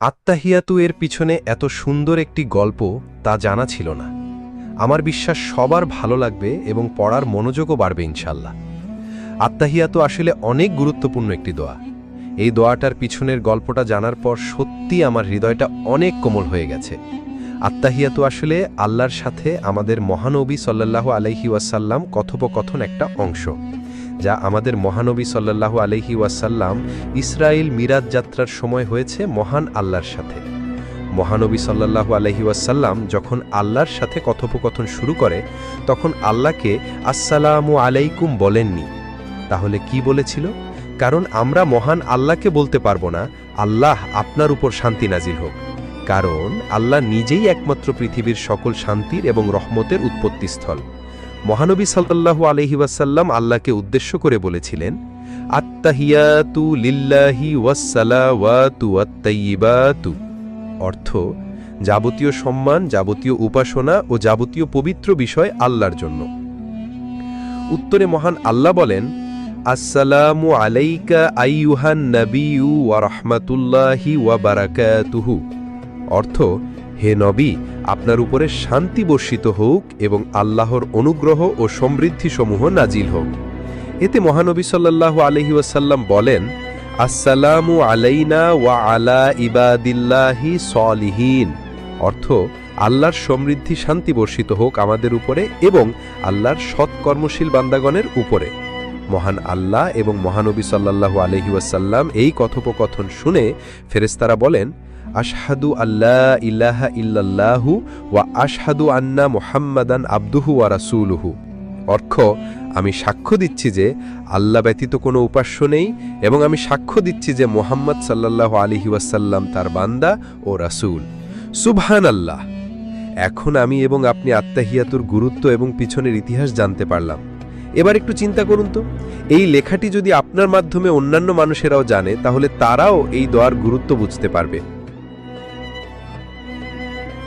আত্তাহিয়াতু এর পিছনে এত সুন্দর একটি গল্প তা জানা ছিল না। আমার বিশ্বাস সবার ভালো লাগবে এবং পড়ার মনোযোগও বাড়বে ইনশাল্লাহ। আত্তাহিয়াতু আসলে অনেক গুরুত্বপূর্ণ একটি দোয়া। এই দোয়াটার পিছনের গল্পটা জানার পর সত্যি আমার হৃদয়টা অনেক কোমল হয়ে গেছে। আত্তাহিয়াতু আসলে আল্লাহর সাথে আমাদের মহানবী সাল্লাল্লাহু আলাইহি ওয়াসাল্লাম কথোপকথন একটা অংশ, যা আমাদের মহানবী সাল্লাল্লাহু আলাইহি ওয়াসাল্লাম ইসরাইল মিরাজ যাত্রার সময় হয়েছে মহান আল্লাহর সাথে। মহানবী সাল্লাল্লাহু আলাইহি ওয়াসাল্লাম যখন আল্লাহর সাথে কথোপকথন শুরু করে তখন আল্লাহকে আসসালামু আলাইকুম বলেননি, তাহলে কি বলেছিল? কারণ আমরা মহান আল্লাহকে বলতে পারবো না আল্লাহ আপনার উপর শান্তি নাজিল হোক, কারণ আল্লাহ নিজেই একমাত্র পৃথিবীর সকল শান্তির এবং রহমতের উৎপত্তিস্থল। মহানবী সাল্লাল্লাহু আলাইহি ওয়াসাল্লাম আল্লাহকে উদ্দেশ্য করে বলেছিলেন, আত্তাহিয়াতু লিল্লাহি ওয়াসসালাওয়াতু ওয়াত-তাইয়্যিবাতু, অর্থ যাবতীয় সম্মান, যাবতীয় উপাসনা ও যাবতীয় পবিত্র বিষয় আল্লাহর জন্য। উত্তরে মহান আল্লাহ বলেন, আসসালামু আলাইকা আইয়ুহান নাবিয়্যু ওয়া রাহমাতুল্লাহি ওয়া বারাকাতুহু, অর্থ হে নবী, আপনার উপরে শান্তি বর্ষিত হোক এবং আল্লাহর অনুগ্রহ ও সমৃদ্ধিসমূহ নাজিল হোক। এতে মহানবী সাল্লাল্লাহু আলাইহি ওয়াসাল্লাম বলেন, আসসালামু আলাইনা ওয়া আলা ইবাদিল্লাহি সলিহিন, অর্থ আল্লাহর সমৃদ্ধি শান্তি বর্ষিত হোক আমাদের উপরে এবং আল্লাহর সৎকর্মশীল বান্দাগণের উপরে। মহান আল্লাহ এবং মহানবী সাল্লাল্লাহু আলাইহি ওয়াসাল্লাম এই কথোপকথন শুনে ফেরেশতারা বলেন, আশহাদু আল্লা ইলাহা ইল্লাল্লাহু ওয়া আশহাদু আন্না মুহাম্মাদান আবদুহু ওয়া রাসূলুহু, অর্থ আমি সাক্ষ্য দিচ্ছি যে আল্লাহ ব্যতীত কোনো উপাস্য নেই এবং আমি সাক্ষ্য দিচ্ছি যে মুহাম্মদ সাল্লাল্লাহু আলাইহি ওয়াসাল্লাম তার বান্দা ও রাসূল। সুবহানাল্লাহ। এখন আমি এবং আপনি আত্তাহিয়াতুর গুরুত্ব এবং পিছনের ইতিহাস জানতে পারলাম। এবার একটু চিন্তা করুন তো, এই লেখাটি যদি আপনার মাধ্যমে অন্যান্য মানুষেরাও জানে তাহলে তারাও এই দোয়ার গুরুত্ব বুঝতে পারবে।